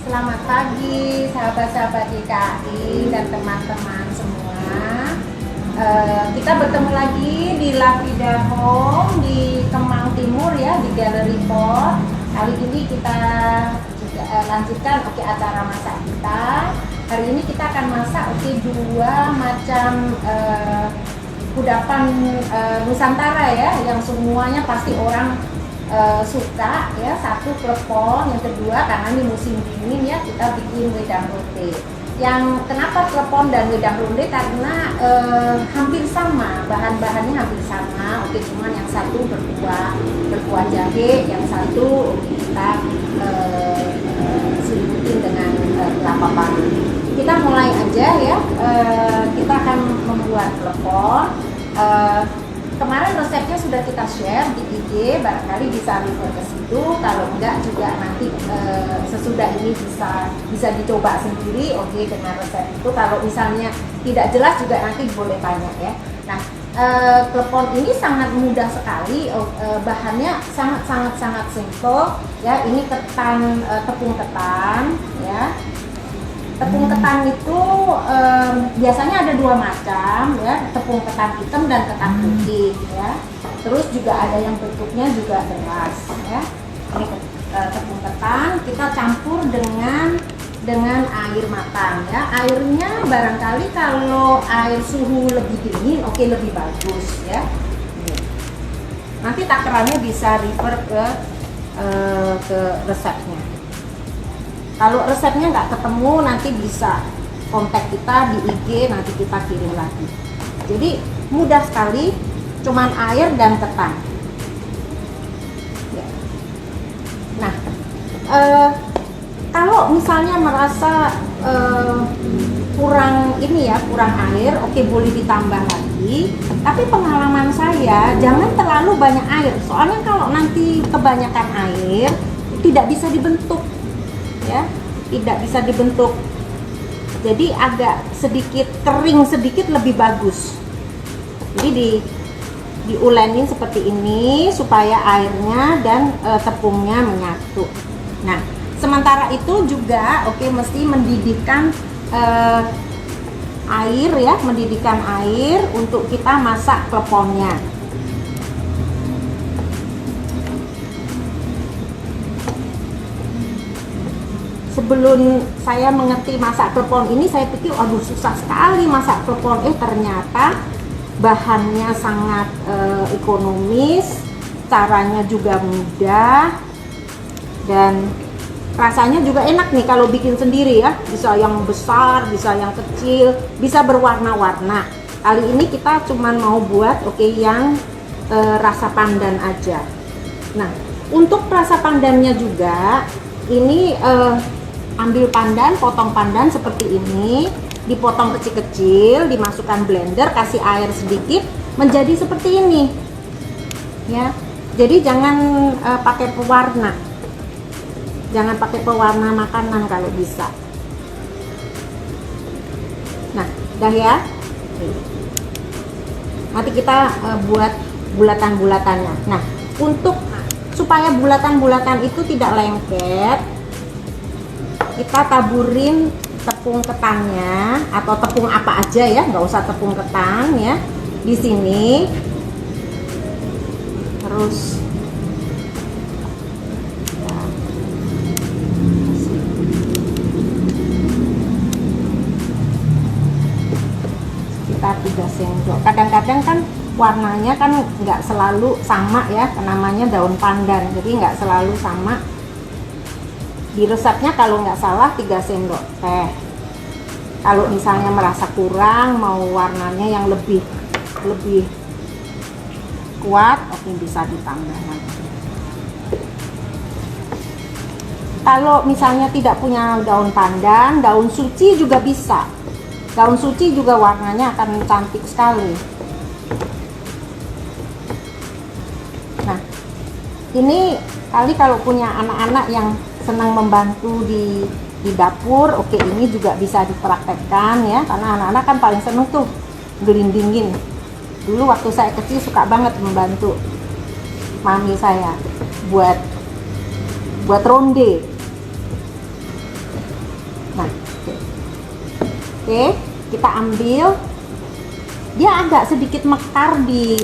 Selamat pagi sahabat-sahabat DKI dan teman-teman semua. Kita bertemu lagi di Lavida Home di Kemang Timur ya, di Gallery Port. Kali ini kita juga lanjutkan acara masak kita. Hari ini kita akan masak dua macam kudapan Nusantara ya, yang semuanya pasti orang suka ya. Satu klepon, yang kedua karena ini musim dingin ya, kita bikin wedang ronde. Yang kenapa klepon dan wedang ronde karena hampir sama, bahan-bahannya hampir sama. Cuman yang satu berkuah jahe, yang satu kita selimutin dengan kelapa parut. Kita mulai aja ya. Kita akan membuat klepon. Kemarin resepnya sudah kita share di IG, barangkali bisa refer ke situ. Kalau enggak juga nanti sesudah ini bisa dicoba sendiri, dengan resep itu. Kalau misalnya tidak jelas juga nanti boleh tanya ya. Nah, klepon ini sangat mudah sekali, bahannya sangat simple ya. Ini ketan, tepung ketan ya. Tepung ketan itu biasanya ada dua macam ya, tepung ketan hitam dan ketan putih ya. Terus juga ada yang bentuknya juga beras ya. Ini tepung ketan kita campur dengan air matang ya. Airnya barangkali kalau air suhu lebih dingin lebih bagus ya. Nanti takarannya bisa refer ke resepnya. Kalau resepnya nggak ketemu, nanti bisa kontak kita di IG, nanti kita kirim lagi. Jadi mudah sekali, cuman air dan ketan. Ya. Nah, kalau misalnya merasa kurang air, boleh ditambah lagi. Tapi pengalaman saya, jangan terlalu banyak air. Soalnya kalau nanti kebanyakan air, tidak bisa dibentuk. Ya, tidak bisa dibentuk. Jadi agak sedikit kering, sedikit lebih bagus. Jadi diulenin seperti ini supaya airnya dan tepungnya menyatu. Nah, sementara itu juga mesti mendidihkan air ya, mendidihkan air untuk kita masak kleponnya. Sebelum saya mengerti masak klepon ini, saya pikir aduh susah sekali masak klepon. Ternyata bahannya sangat ekonomis, caranya juga mudah, dan rasanya juga enak nih kalau bikin sendiri ya. Bisa yang besar, bisa yang kecil, bisa berwarna-warna. Kali ini kita cuma mau buat yang rasa pandan aja. Nah, untuk rasa pandannya juga ini ambil pandan, potong pandan seperti ini, dipotong kecil-kecil, dimasukkan blender, kasih air sedikit, menjadi seperti ini ya. Jadi jangan pakai pewarna, jangan pakai pewarna makanan kalau bisa. Nah, udah ya. Nanti kita buat bulatan-bulatannya. Nah, untuk supaya bulatan-bulatan itu tidak lengket, kita taburin tepung ketannya atau tepung apa aja ya, nggak usah tepung ketan ya, di sini. Terus ya, sekitar 3 sendok. Kadang-kadang kan warnanya kan nggak selalu sama ya, namanya daun pandan, jadi nggak selalu sama. Di resepnya kalau nggak salah 3 sendok teh. Kalau misalnya merasa kurang, mau warnanya yang lebih kuat, bisa ditambah lagi. Kalau misalnya tidak punya daun pandan, daun suci juga bisa. Daun suci juga warnanya akan cantik sekali. Nah, ini kali kalau punya anak-anak yang senang membantu di dapur, ini juga bisa dipraktekkan ya, karena anak-anak kan paling seneng tuh gelindingin. Dulu waktu saya kecil suka banget membantu mami saya buat ronde. Oke, kita ambil. Dia agak sedikit mekar di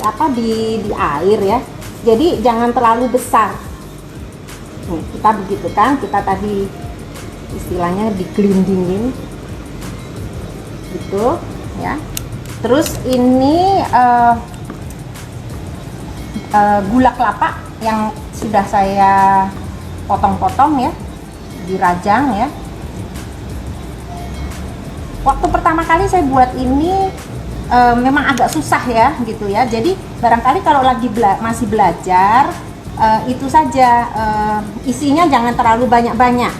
air ya. Jadi jangan terlalu besar. Nih, kita begitu kan, kita tadi istilahnya digelindingin gitu ya. Terus ini gula kelapa yang sudah saya potong-potong ya, dirajang ya. Waktu pertama kali saya buat ini memang agak susah ya gitu ya. Jadi barangkali kalau lagi masih belajar itu saja, isinya jangan terlalu banyak-banyak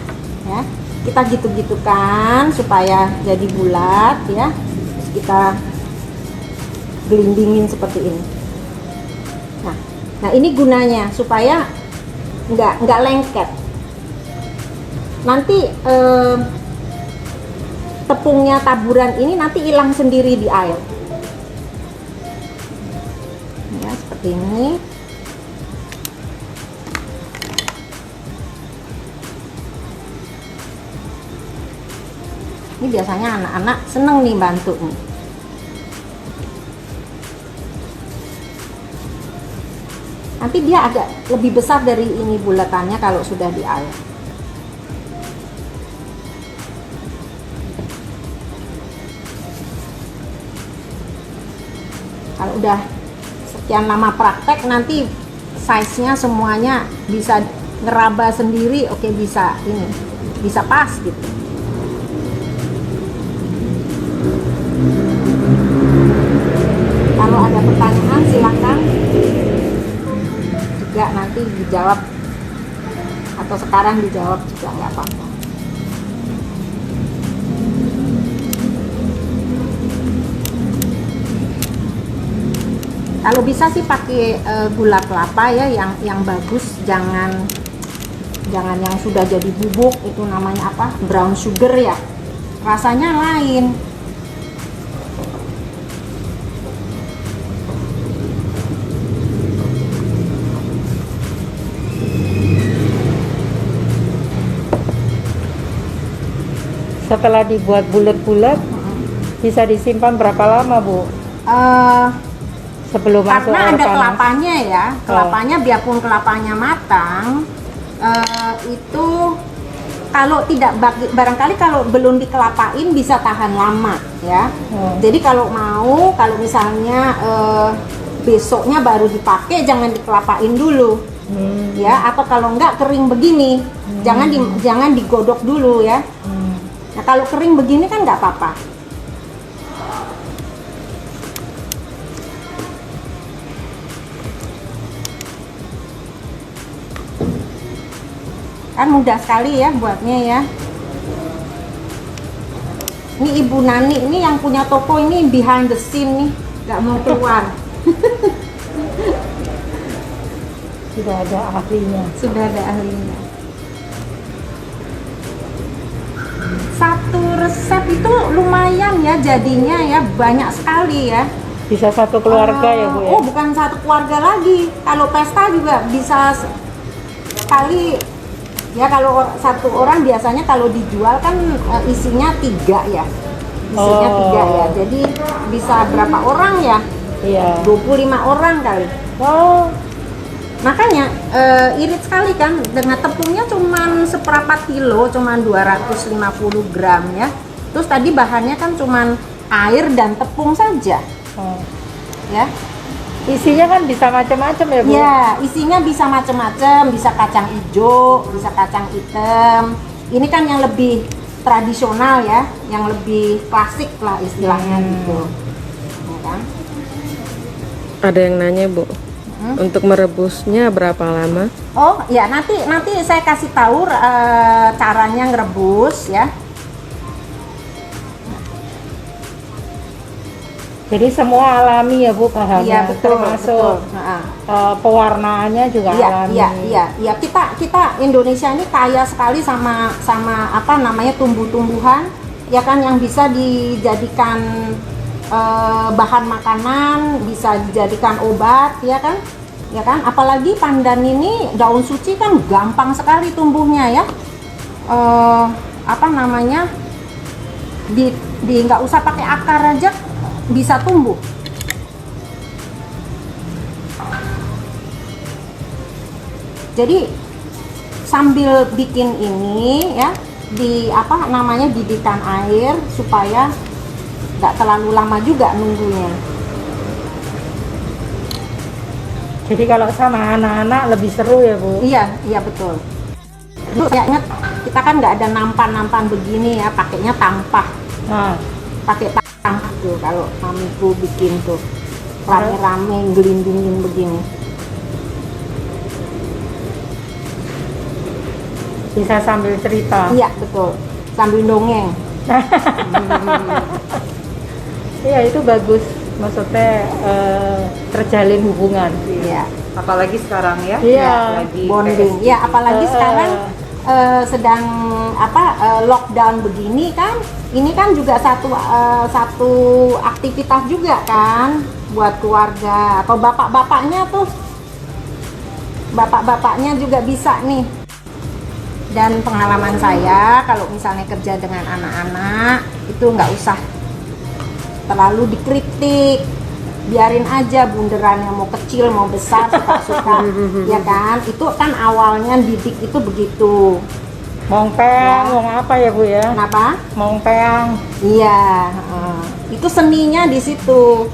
ya. Kita gitu-gitu kan supaya jadi bulat ya. Terus kita gelindingin seperti ini. Nah ini gunanya supaya nggak lengket. Nanti tepungnya taburan ini nanti hilang sendiri di air. Ya, seperti ini. Ini biasanya anak-anak seneng nih bantu nih. Nanti dia agak lebih besar dari ini bulatannya kalau sudah di air. Kalau udah sekian lama praktek, nanti size-nya semuanya bisa ngeraba sendiri. Oke, bisa ini, bisa pas gitu. Kalau ada pertanyaan silahkan juga nanti dijawab, atau sekarang dijawab juga nggak apa-apa. Kalau bisa sih pakai gula kelapa ya, yang bagus, jangan yang sudah jadi bubuk, itu namanya apa, brown sugar ya, rasanya lain. Setelah dibuat bulat-bulat, bisa disimpan berapa lama, Bu? Sebelum masuk Karena air ada panas. kelapanya ya, kelapanya biarpun kelapanya matang, itu kalau tidak barangkali kalau belum dikelapain bisa tahan lama ya. Jadi kalau misalnya besoknya baru dipakai, jangan dikelapain dulu ya, atau kalau enggak kering begini, jangan digodok dulu ya. Nah kalau kering begini kan nggak apa-apa. Kan mudah sekali ya buatnya ya. Ini Ibu Nani ini yang punya toko ini behind the scene nih, nggak mau keluar. Sudah ada ahlinya. Sudah ada ahlinya. Satu resep itu lumayan ya jadinya ya, banyak sekali ya. Bisa satu keluarga ya, Bu ya? Oh, bukan satu keluarga lagi. Kalau pesta juga bisa sekali. Ya kalau satu orang biasanya kalau dijual kan isinya 3 ya. Isinya 3 ya. Jadi bisa berapa orang ya? Iya. 25 orang kali. Wow. Makanya irit sekali kan, dengan tepungnya cuman seperempat kilo, cuman 250 gram ya. Terus tadi bahannya kan cuman air dan tepung saja. Ya. Isinya kan bisa macam-macam ya, Bu? Ya, isinya bisa macam-macam, bisa kacang hijau, bisa kacang hitam. Ini kan yang lebih tradisional ya, yang lebih klasik lah istilahnya gitu. Ya kan? Ada yang nanya, Bu, untuk merebusnya berapa lama? Oh ya, nanti saya kasih tahu caranya ngerebus ya. Jadi semua alami ya, Bu, bahannya? Iya betul, termasuk betul. pewarnaannya juga alami. Iya. Kita Indonesia ini kaya sekali sama apa namanya tumbuh-tumbuhan ya kan, yang bisa dijadikan bahan makanan, bisa dijadikan obat ya kan. Apalagi pandan ini, daun suci kan gampang sekali tumbuhnya ya. Apa namanya, di nggak usah pakai akar aja bisa tumbuh. Jadi sambil bikin ini ya, di apa namanya, didikan air supaya nggak terlalu lama juga nunggunya. Jadi kalau sama anak-anak lebih seru ya Bu? Iya, iya betul. Dulu saya ingat kita kan nggak ada nampan-nampan begini ya, pakainya tampah. Nah, Pakai tampah tuh kalau mamiku bikin tuh rame-rame gelindingin begini. bisa sambil cerita. Iya betul, sambil dongeng. Iya itu bagus, maksudnya terjalin hubungan. Iya. Apalagi sekarang ya, Iya, lagi Bonding. PSBB. Ya apalagi sekarang sedang lockdown begini kan, ini kan juga satu aktivitas juga kan buat keluarga atau bapak-bapaknya tuh, bapak-bapaknya juga bisa nih. Dan pengalaman saya kalau misalnya kerja dengan anak-anak itu nggak usah terlalu dikritik, biarin aja bunderannya mau kecil mau besar suka-suka ya kan, itu kan awalnya didik itu begitu. Mongpeang, Ya. mau apa ya Bu ya? Kenapa? Mongpeang. Iya, itu seninya di situ.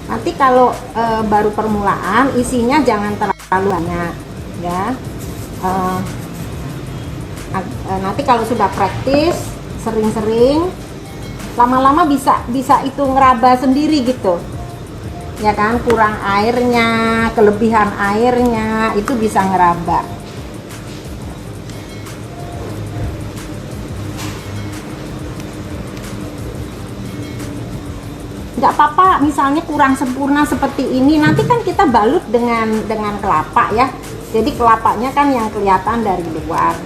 Nanti kalau baru permulaan isinya jangan terlalu banyak ya. Nanti kalau sudah praktis sering-sering, lama-lama bisa itu ngeraba sendiri gitu ya kan, kurang airnya, kelebihan airnya itu bisa ngeraba. Nggak apa-apa misalnya kurang sempurna seperti ini, nanti kan kita balut dengan kelapa ya, jadi kelapanya kan yang kelihatan dari luar.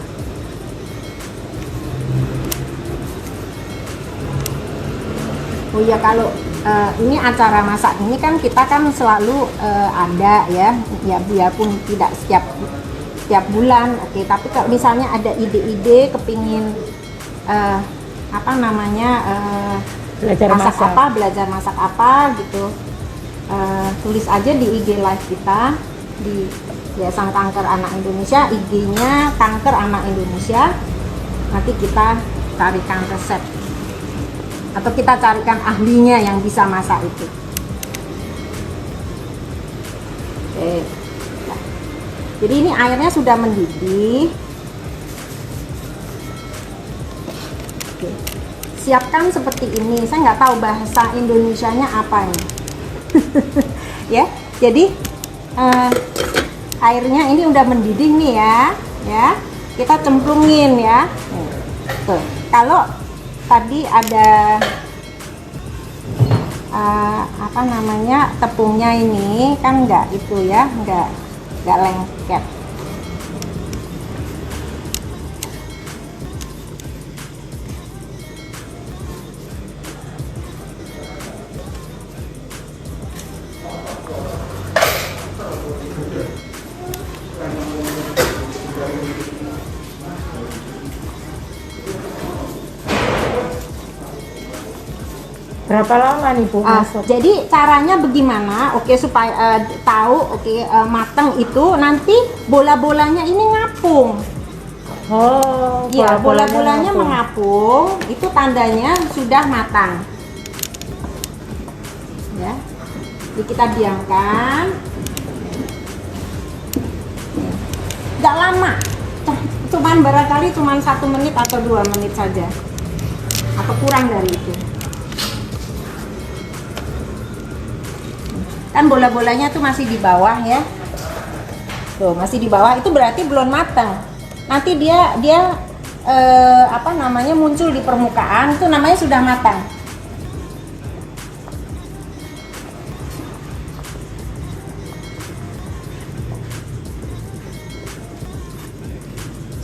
Oh iya, kalau ini acara masak ini kan kita kan selalu ada ya biarpun tidak setiap bulan, oke. Tapi kalau misalnya ada ide-ide kepingin apa namanya Belajar masak. belajar masak apa gitu, tulis aja di IG live kita di Yayasan Kanker Anak Indonesia, IG-nya Kanker Anak Indonesia. Nanti kita carikan resep atau kita carikan ahlinya yang bisa masak itu. Oke. Nah, jadi ini airnya sudah mendidih. Oke. Siapkan seperti ini. Saya nggak tahu bahasa Indonesianya apa ini. Ya, jadi airnya ini udah mendidih nih ya. Kita cemplungin ya. Tuh. Kalau tadi ada apa namanya tepungnya ini kan nggak itu ya, nggak lengket. Berapa lama nih Bu masuk? Jadi caranya bagaimana? Oke, supaya tahu matang itu nanti bola-bolanya ini ngapung. Oh, Iya, bola-bolanya ngapung. mengapung, itu tandanya sudah matang. Ya. Jadi kita diamkan. Nggak lama. Cuman barangkali cuman 1 menit atau 2 menit saja. Atau kurang dari itu. Kan bola-bolanya tuh masih di bawah ya. Tuh, masih di bawah, itu berarti belum matang. Nanti dia apa namanya muncul di permukaan, itu namanya sudah matang.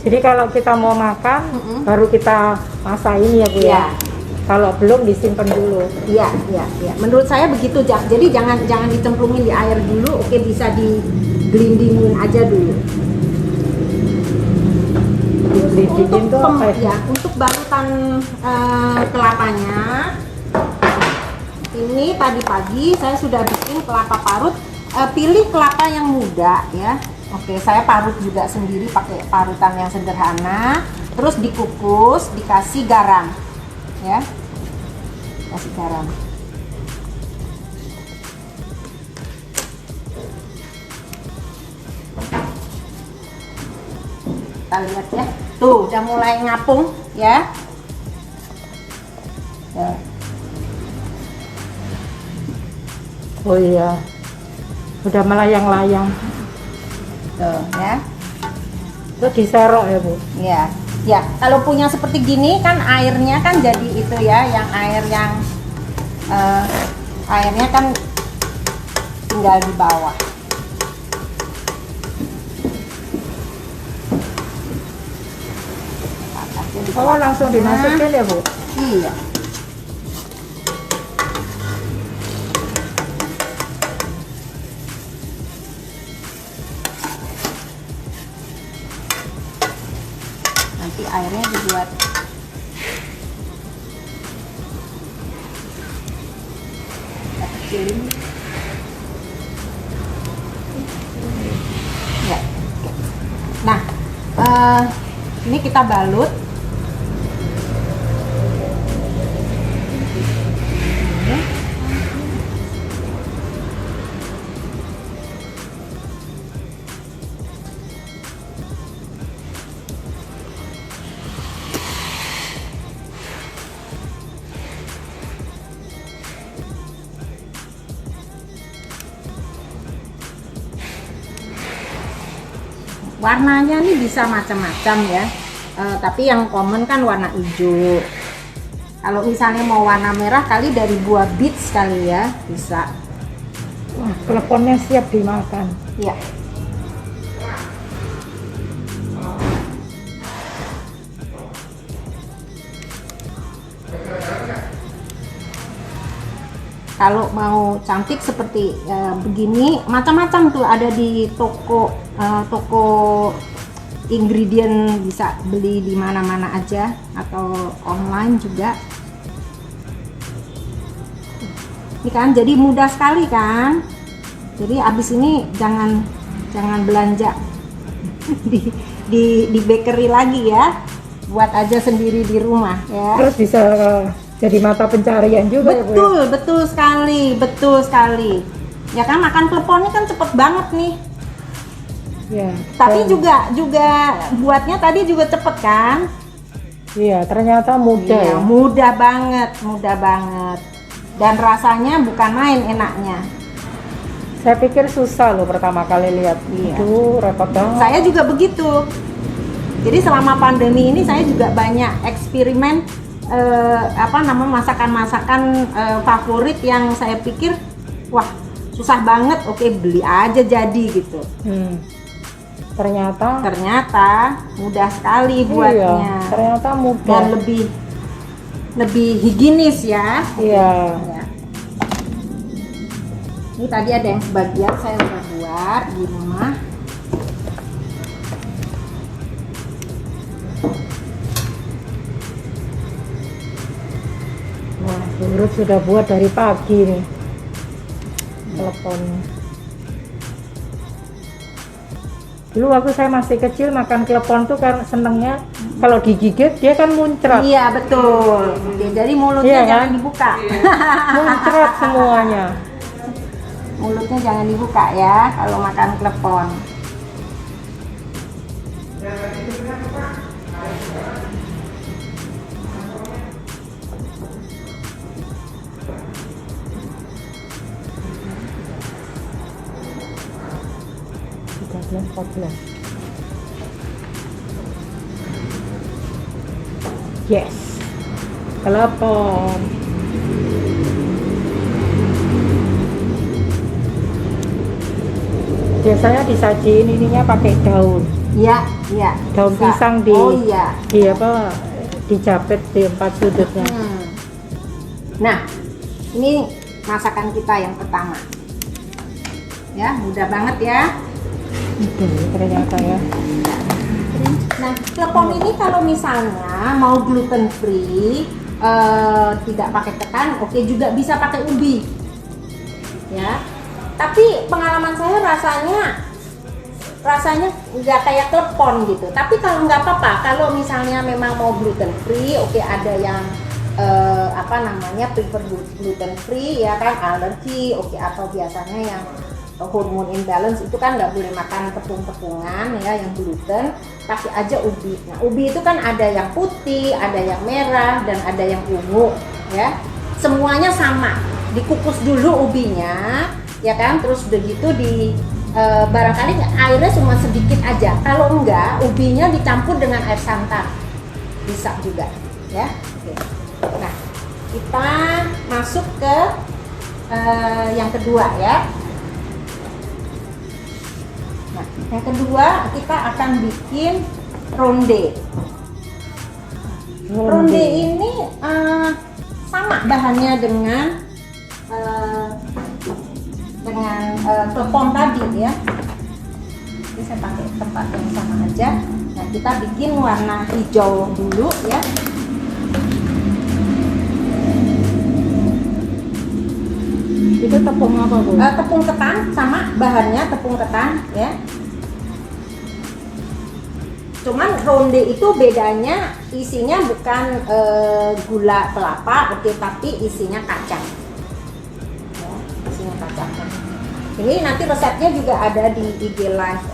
Jadi kalau kita mau makan, baru kita masak ini ya Bu ya? Iya. Kalau belum disimpan dulu. Iya. Menurut saya begitu. Jadi jangan dicemplungin di air dulu. Oke, bisa digelindingin aja dulu. dibikin tuh apa ya? Ya, untuk balutan kelapanya, ini tadi pagi saya sudah bikin kelapa parut. Pilih kelapa yang muda ya. Oke, saya parut juga sendiri pakai parutan yang sederhana. Terus dikukus, dikasih garam, ya, kasih garam. Kita lihat ya, tuh udah mulai ngapung ya. Oh iya, udah melayang-layang. Tuh ya. Itu diserok ya Bu? Ya, ya. Kalau punya seperti gini kan airnya kan jadi itu ya, yang airnya kan tinggal di bawah. Oh langsung dimasukin ya Bu? Iya. Nanti airnya dibuat kecilin. Ya. Nah, ini kita balut. Warnanya nih bisa macam-macam ya, tapi yang common kan warna hijau. Kalau misalnya mau warna merah kali dari buah beets kali ya, bisa. Wah, keleponnya siap dimakan. Ya. Kalau mau cantik seperti begini, macam-macam tuh ada di toko ingredient, bisa beli di mana-mana aja atau online juga. Ini kan jadi mudah sekali kan. Jadi abis ini jangan belanja di bakery lagi ya, buat aja sendiri di rumah ya. Terus bisa jadi mata pencarian juga ya Bu? Betul sekali. Ya kan makan klepon ini kan cepet banget nih. Ya. Tapi juga buatnya tadi juga cepet kan? Iya, ternyata mudah. Iya, Ya. mudah banget. Dan rasanya bukan main enaknya. Saya pikir susah loh pertama kali lihat. Iya. Itu repot banget. Saya juga begitu. Jadi selama pandemi ini saya juga banyak eksperimen masakan-masakan favorit yang saya pikir wah susah banget, oke beli aja jadi gitu. Ternyata mudah sekali buatnya. Iya, ternyata mudah. Dan lebih higienis ya. Iya. Ya. Ini tadi ada yang sebagian saya udah buat di rumah. Wah, Burut sudah buat dari pagi nih. Teleponnya. Dulu waktu saya masih kecil makan klepon tuh kan senengnya kalau digigit dia kan muncrat. Iya betul. Jadi mulutnya Iya, jangan kan? dibuka. Muncrat semuanya. Mulutnya jangan dibuka ya kalau makan klepon. Yes, klepon. Biasanya disajiin ininya pakai daun. Iya. Daun Bisa. pisang Oh iya. dijepit di 4 sudutnya. Nah, ini masakan kita yang pertama. Ya, mudah banget ya. Ternyata ya. Kerinci. Nah, klepon ini kalau misalnya mau gluten free, tidak pakai ketan, oke juga bisa pakai ubi, ya. Tapi pengalaman saya rasanya nggak kayak klepon gitu. Tapi kalau nggak apa-apa, kalau misalnya memang mau gluten free, oke ada yang prefer gluten free ya kan, alergi, oke, atau biasanya yang hormon imbalance itu kan nggak boleh makan tepung-tepungan ya yang gluten, pakai aja ubi. Nah, ubi itu kan ada yang putih, ada yang merah, dan ada yang ungu ya. Semuanya sama, dikukus dulu ubinya ya kan, terus begitu di barangkali airnya cuma sedikit aja. Kalau enggak, ubinya dicampur dengan air santan bisa juga ya. Oke. Nah, kita masuk ke yang kedua ya. Nah, yang kedua kita akan bikin ronde. Ronde ini sama bahannya dengan klepon tadi ya. Jadi saya pakai tempat yang sama aja. Nah, kita bikin warna hijau dulu ya. Itu tepung apa, Bu? Tepung ketan, sama bahannya tepung ketan ya. Cuman ronde itu bedanya isinya bukan gula kelapa, oke, tapi isinya kacang. Ya, isinya kacang. Ini nanti resepnya juga ada di IG Live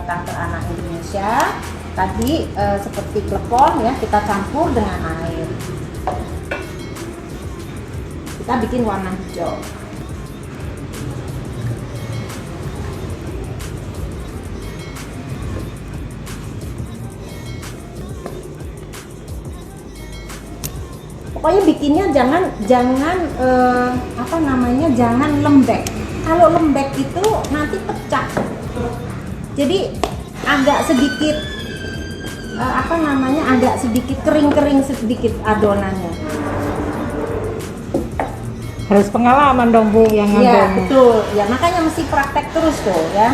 Kanker Anak Indonesia. Tadi seperti klepon ya, kita campur dengan air. Kita bikin warna hijau. Pokoknya bikinnya jangan jangan lembek. Kalau lembek itu nanti pecah. Jadi agak sedikit agak sedikit kering-kering sedikit adonannya. Harus pengalaman dong, Bu, yang Iya, ngadon. betul. Ya, makanya mesti praktek terus tuh ya.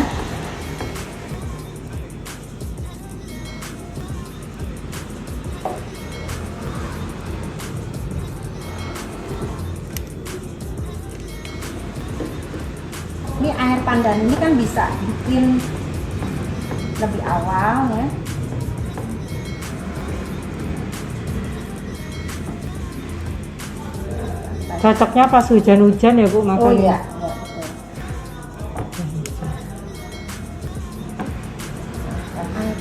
Ini air pandan ini kan bisa bikin lebih awal ya. Cocoknya pas hujan-hujan ya, Bu, makannya. Oh iya, ya, betul. Dan air.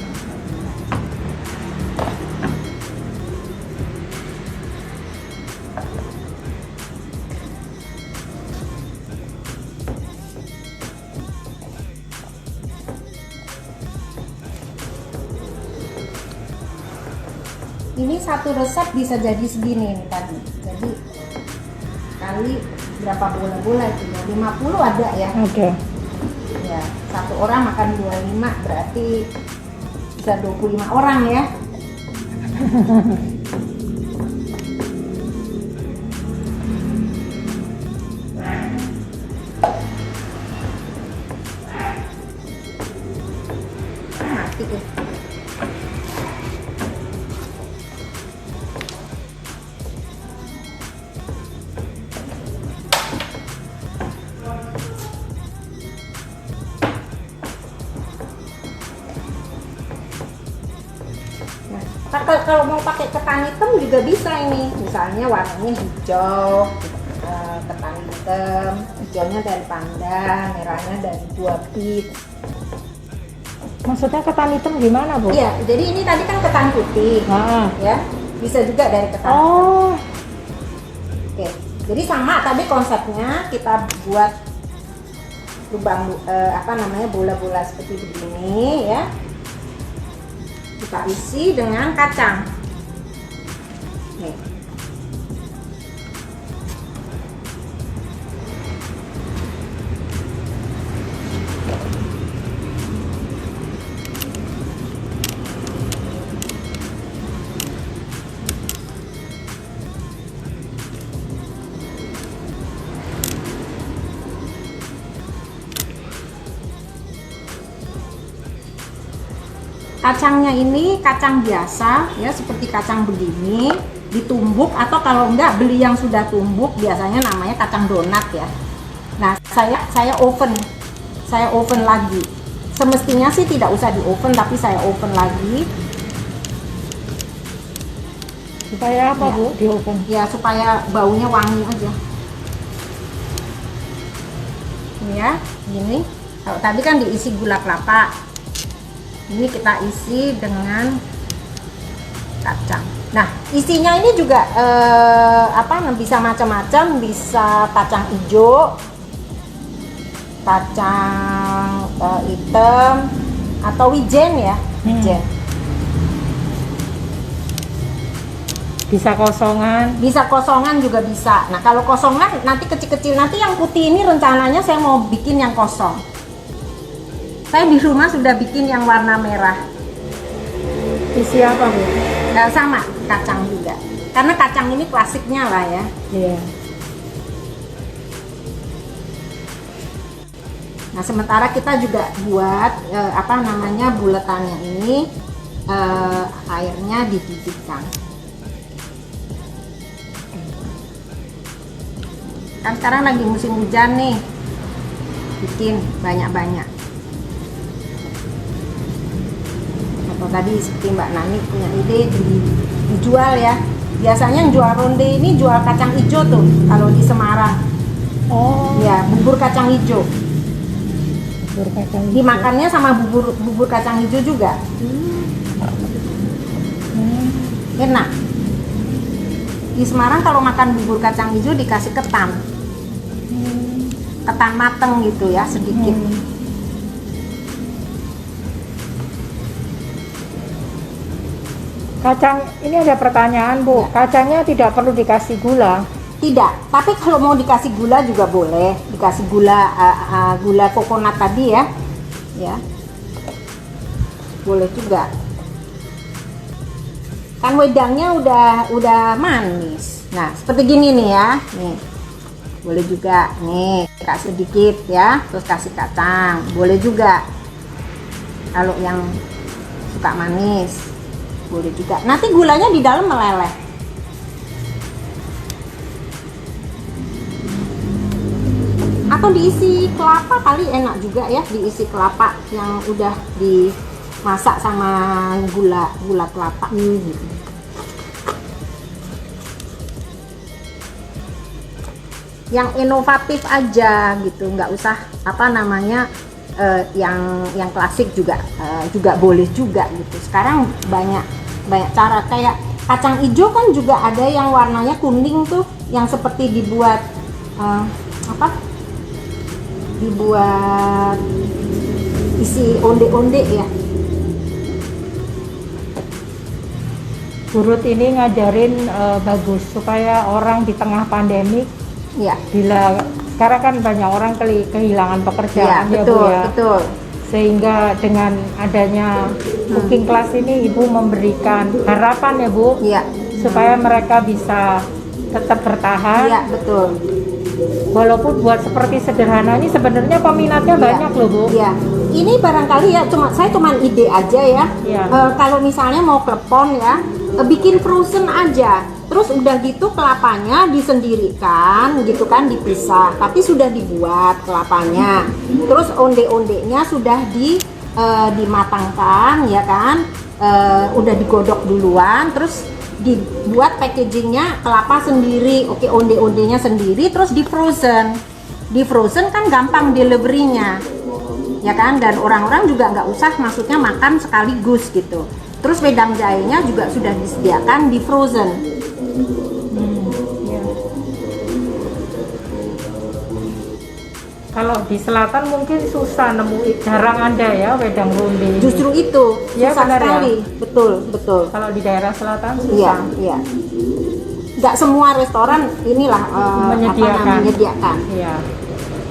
Ini satu resep bisa jadi segini nih tadi. Jadi kali berapa bola-bola itu ya? 50 ada ya. Oke. Ya, satu orang makan 25 berarti bisa 25 orang ya. Mati ya. Kalau mau pakai ketan hitam juga bisa ini, misalnya warnanya hijau, ketan hitam, hijaunya dari pandan, merahnya dari buah pit. Maksudnya ketan hitam gimana, Bu? Iya, jadi ini tadi kan ketan putih, ya, bisa juga dari ketan hitam. Oh, Oke, jadi sama tadi konsepnya kita buat lubang bola-bola seperti begini ya. Kita isi dengan kacang. Nih. Kacangnya ini kacang biasa ya, seperti kacang begini, ditumbuk atau kalau enggak beli yang sudah tumbuk, biasanya namanya kacang donat ya. Nah, saya oven lagi. Semestinya sih tidak usah di oven, tapi saya oven lagi. Supaya apa Ya. Bu di oven? Ya, supaya baunya wangi aja. Ini ya, gini. Kalau tadi kan diisi gula kelapa. Ini kita isi dengan kacang. Nah, isinya ini juga bisa macam-macam, bisa kacang hijau, kacang hitam, atau wijen ya, wijen. Bisa kosongan. Bisa kosongan juga bisa. Nah, kalau kosongan nanti kecil-kecil, nanti yang putih ini rencananya saya mau bikin yang kosong. Saya di rumah sudah bikin yang warna merah. Isi apa Bu? Nah, sama kacang juga. Karena kacang ini klasiknya lah ya. Iya. Nah, sementara kita juga buat buletannya ini, airnya dididihkan. Kan sekarang lagi musim hujan nih, bikin banyak-banyak. Atau tadi seperti Mbak Nani punya ide dijual ya. Biasanya yang jual ronde ini jual kacang hijau tuh kalau di Semarang. Oh, Ya, bubur kacang hijau. bubur kacang hijau. Dimakannya sama bubur kacang hijau juga. Enak. Di Semarang kalau makan bubur kacang hijau dikasih ketan. Ketan mateng gitu ya, sedikit. Kacang, ini ada pertanyaan Bu. Ya. Kacangnya tidak perlu dikasih gula. Tidak, tapi kalau mau dikasih gula juga boleh. Dikasih gula kokonat tadi ya. Ya. Boleh juga. Kan wedangnya udah manis. Nah, seperti gini nih ya. Nih. Boleh juga. Nih, kasih sedikit ya, terus kasih kacang. Boleh juga. Kalau yang suka manis. Boleh juga. Nanti gulanya di dalam meleleh. Atau diisi kelapa kali enak juga ya, diisi kelapa yang udah dimasak sama gula kelapa. Gitu. Yang inovatif aja gitu, nggak usah yang klasik juga boleh juga gitu. Sekarang banyak cara, kayak kacang hijau kan juga ada yang warnanya kuning tuh, yang seperti dibuat dibuat isi onde-onde ya. Burut ini ngajarin bagus supaya orang di tengah pandemi, Ya, bila sekarang kan banyak orang kehilangan ya, pekerjaan ya Bu betul, ya. betul. Sehingga dengan adanya cooking class ini Ibu memberikan harapan ya Bu, Iya, supaya mereka bisa tetap bertahan. iya, betul. Walaupun buat seperti sederhana ini sebenarnya peminatnya banyak loh Bu. Iya. Ini barangkali ya, saya cuma ide aja ya. Iya. Kalau misalnya mau klepon ya, bikin frozen aja. Terus udah gitu kelapanya disendirikan gitu kan, dipisah. Tapi sudah dibuat kelapanya. Terus onde-ondenya sudah dimatangkan ya kan. Udah digodok duluan, terus dibuat packagingnya kelapa sendiri, oke, onde-ondenya sendiri, terus di frozen kan gampang deliverynya ya kan, dan orang-orang juga nggak usah maksudnya makan sekaligus gitu. Terus wedang jahenya juga sudah disediakan di frozen. Ya. Kalau di selatan mungkin susah nemu, jarang ada ya wedang ronde. Justru itu Ya, susah benar ya. sekali, betul. Kalau di daerah selatan susah. Iya, iya. Nggak semua restoran inilah menyediakan. Iya.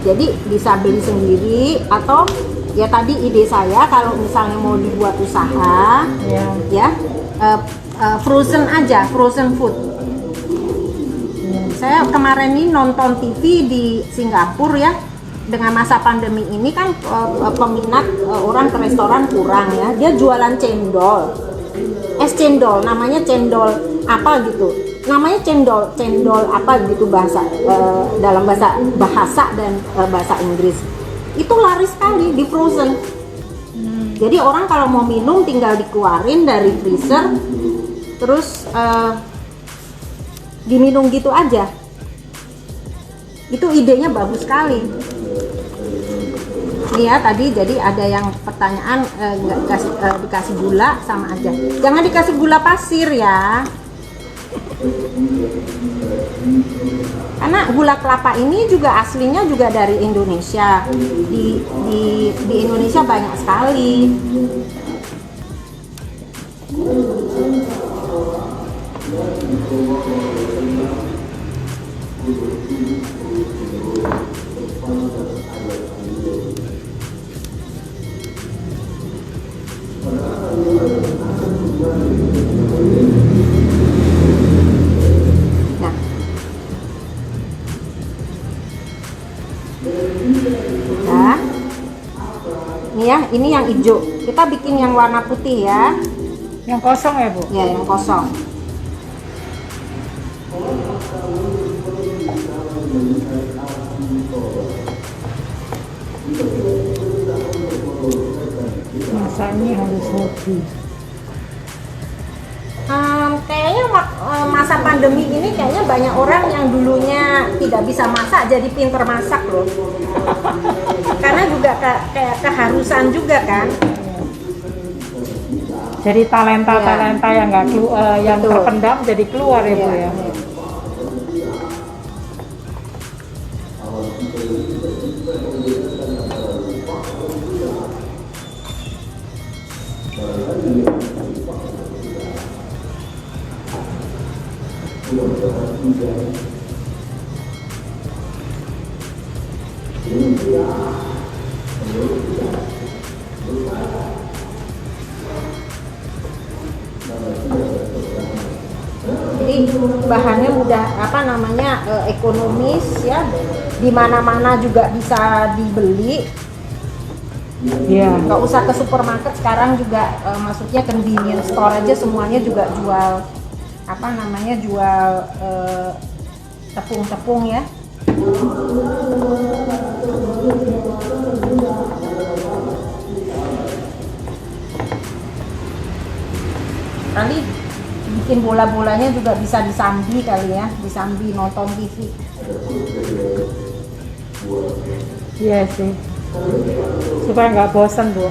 Jadi bisa beli sendiri, atau ya tadi ide saya kalau misalnya mau dibuat usaha Iya. ya, frozen aja, frozen food. Saya kemarin ini nonton TV di Singapura ya, dengan masa pandemi ini kan peminat orang ke restoran kurang ya. Dia jualan cendol, es cendol, namanya cendol apa gitu. Namanya cendol apa gitu bahasa dalam bahasa dan bahasa Inggris. Itu laris sekali di frozen. Jadi orang kalau mau minum tinggal dikeluarin dari freezer, terus diminum gitu aja. Itu idenya bagus sekali. Ini ya tadi jadi ada yang pertanyaan dikasih gula sama aja. Jangan dikasih gula pasir ya. Karena gula kelapa ini juga aslinya juga dari Indonesia. Di Indonesia banyak sekali. Nah, ini ya, ini yang hijau. Kita bikin yang warna putih ya. Yang kosong ya, Bu? Ya, yang kosong. Masanya harus hobi. Kayaknya masa pandemi ini kayaknya banyak orang yang dulunya tidak bisa masak jadi pinter masak loh. Karena juga kayak keharusan juga kan. Jadi talenta-talenta yang nggak yang Betul. terpendam jadi keluar ya, Bu ya. Jadi bahannya mudah ekonomis ya, di mana-mana juga bisa dibeli. Iya. Nggak usah ke supermarket sekarang juga, maksudnya convenience store aja semuanya juga jual jual tepung-tepung ya. Kali bikin bola-bolanya juga bisa disambi kali ya, disambi nonton TV. Iya sih. Supaya nggak bosan, Bu.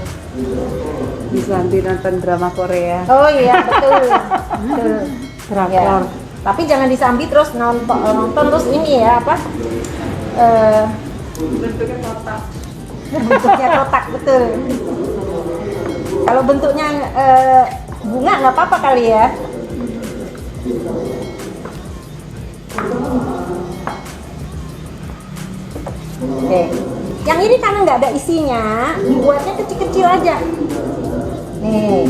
Bisa nonton drama Korea. Oh iya betul. Betul. Drakor. Ya. Tapi jangan disambi terus nonton terus ini ya apa? Bentuknya kotak. Bentuknya kotak betul. Kalau bentuknya bunga nggak apa-apa kali ya. Oke. Yang ini karena nggak ada isinya, dibuatnya kecil-kecil aja. Nih.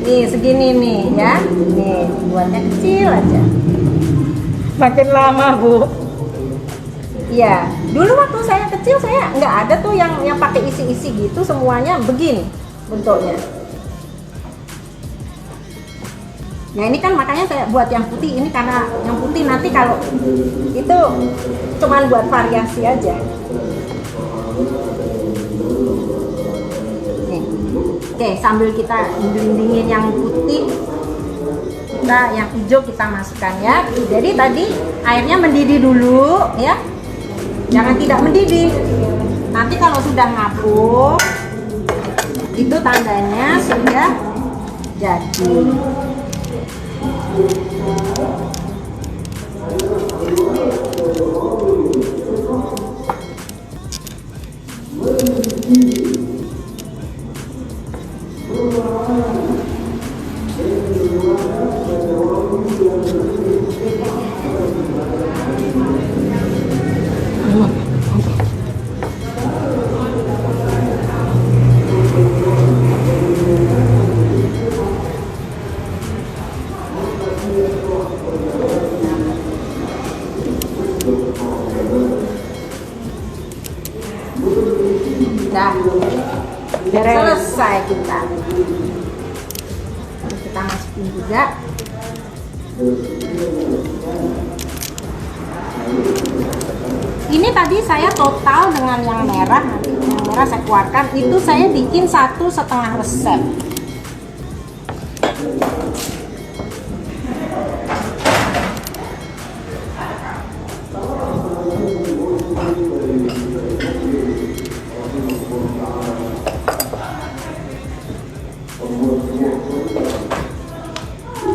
Nih segini nih ya. Nih, buatnya kecil aja. Makin lama, Bu. Iya, dulu waktu saya kecil saya nggak ada tuh yang pakai isi-isi gitu, semuanya begini bentuknya. Ya ini kan makanya saya buat yang putih ini karena yang putih nanti kalau itu cuman buat variasi aja. Nih. Oke, sambil kita gelindingin yang putih, yang hijau kita masukkan ya. Jadi tadi airnya mendidih dulu ya. Jangan tidak mendidih. Nanti kalau sudah ngapung, itu tandanya sudah jadi. Dah. Selesai kita. Kita masukin juga. Ini tadi saya total dengan yang merah, nanti yang merah saya keluarkan, itu saya bikin 1,5 resep.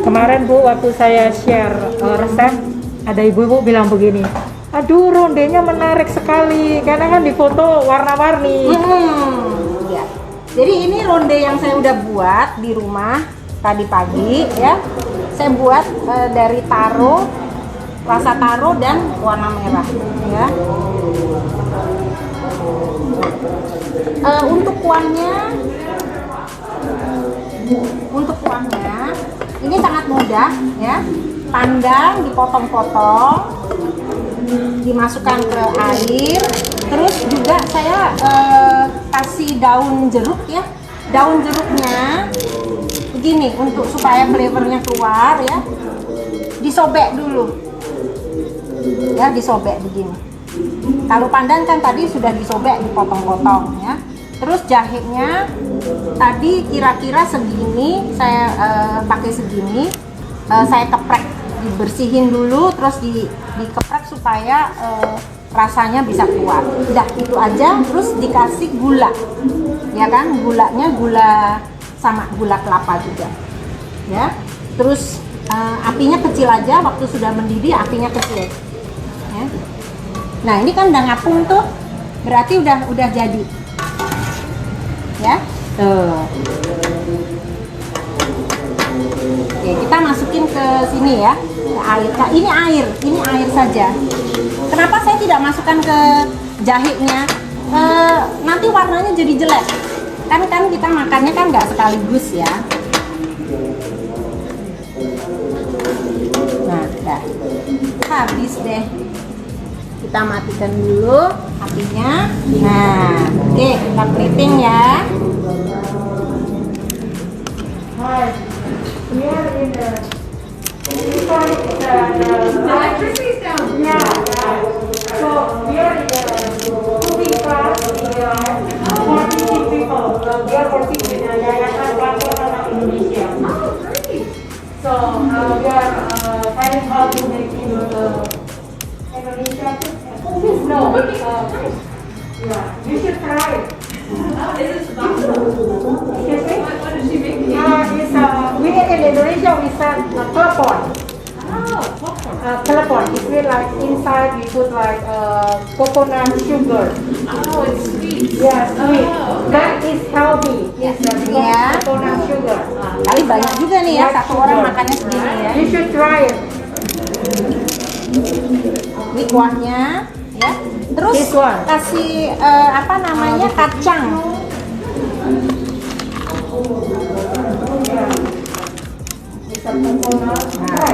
Kemarin Bu, waktu saya share resep, ada ibu-ibu bilang begini, aduh rondenya menarik sekali, karena kan di foto warna-warni. Ya. Jadi ini ronde yang saya udah buat di rumah tadi pagi ya. Saya buat dari taro, rasa taro dan warna merah ya. Untuk kuahnya ini sangat mudah ya. Pandang dipotong-potong, dimasukkan ke air, terus juga saya kasih daun jeruk ya. Daun jeruknya begini untuk supaya flavornya keluar ya. Disobek dulu ya, disobek begini. Kalau pandan kan tadi sudah disobek, dipotong-potong ya. Terus jahenya tadi kira-kira segini, saya pakai segini, saya keprek, dibersihin dulu, terus dikeprek supaya rasanya bisa keluar. Udah itu aja, terus dikasih gula, ya kan? Gulanya gula sama gula kelapa juga, ya. Terus apinya kecil aja, waktu sudah mendidih apinya kecil. Ya. Nah ini kan udah ngapung tuh, berarti udah jadi. Ya, Oke, kita masukin ke sini ya, ke air. Nah, ini air saja. Kenapa saya tidak masukkan ke jahenya? Nanti warnanya jadi jelek. Kan kita makannya kan nggak sekaligus ya. Nah, udah habis deh. Kita matikan dulu apinya. Nah, oke, kita plating ya. You should try it. We in Indonesia we sell klepon. Klepon. It's really like inside we put like coconut sugar. Oh, it's sweet. Yeah, sweet. That is healthy. Yes, Yeah. coconut sugar. Tapi banyak juga nih ya, satu orang makannya segini ya. You should try it. Ini kuahnya ya. Terus This one. kasih apa namanya, kacang. Nah,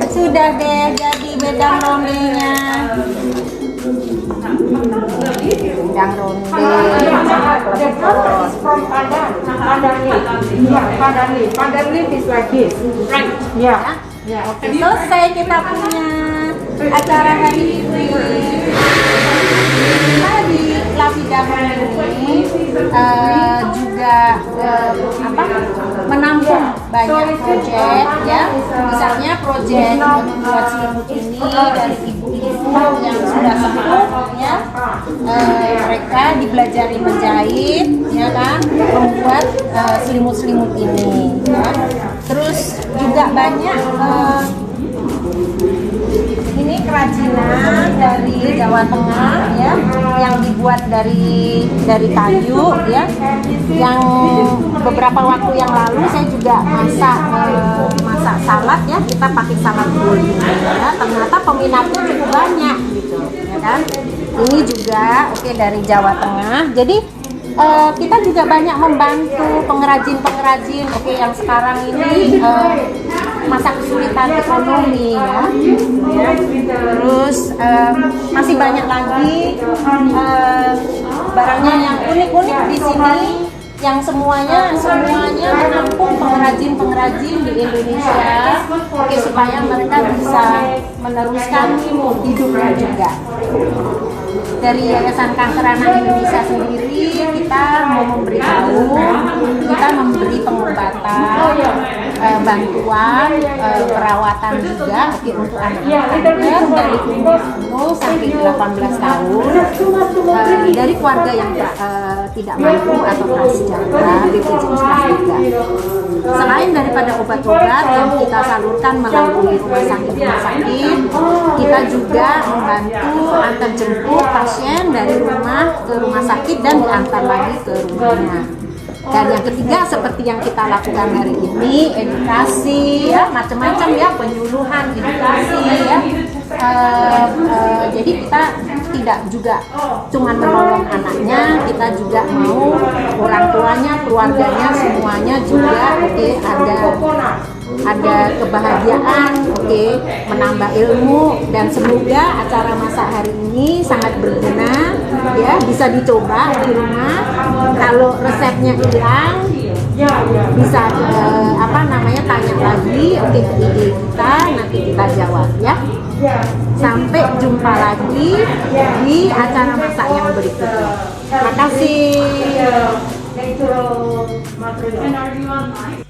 sudah deh jadi wedang rondenya. Wedang ronde. The color is from pandan. Pandan leaf. Yeah, pandan leaf. Pandan leaf is like this. Right. Yeah. Ya, oke, selesai kita punya acara hari ini. Kita di La Vida ini juga menampung banyak proyek ya. Misalnya proyek membuat selimut ini dari ibu-ibu yang sudah sepuh ya. Mereka dipelajari menjahit ya kan, membuat selimut-selimut ini ya. Terus juga banyak ini kerajinan dari Jawa Tengah ya, yang dibuat dari kayu ya. Yang beberapa waktu yang lalu saya juga masak salad ya, kita pakai salad buli ya. Ternyata peminatnya cukup banyak gitu ya kan. Ini juga oke, dari Jawa Tengah. Jadi kita juga banyak membantu pengrajin-pengrajin yang sekarang ini masa kesulitan ekonomi ya. Terus masih banyak lagi barangnya yang unik-unik di sini, yang semuanya menampung pengrajin di Indonesia, oke, supaya mereka bisa meneruskan hidupnya juga. Dari Yayasan Kanker Anak Indonesia sendiri, kita mau memberitahu, kita memberi pengobatan, bantuan, perawatan juga, oke, untuk anak-anak kanker dari umur 10 sampai 18 tahun, dari keluarga yang tidak mampu atau prasejahtera, BPJS Kelas 3. Selain daripada obat-obat yang kita salurkan melalui rumah sakit, kita juga membantu antar jemput pasien dari rumah ke rumah sakit dan diantar lagi ke rumahnya. Dan yang ketiga, seperti yang kita lakukan hari ini, edukasi, ya, macam-macam ya, penyuluhan, edukasi, ya. Jadi kita tidak juga cuma menolong anaknya, kita juga mau orang tuanya, keluarganya, semuanya juga, oke, ada kebahagiaan, oke, menambah ilmu, dan semoga acara masak hari ini sangat berguna, ya, bisa dicoba di rumah. Kalau resepnya hilang, bisa tanya lagi, oke, ke ide kita, nanti kita jawab, ya. Sampai jumpa lagi di acara masak yang berikutnya. Terima kasih. And are you online?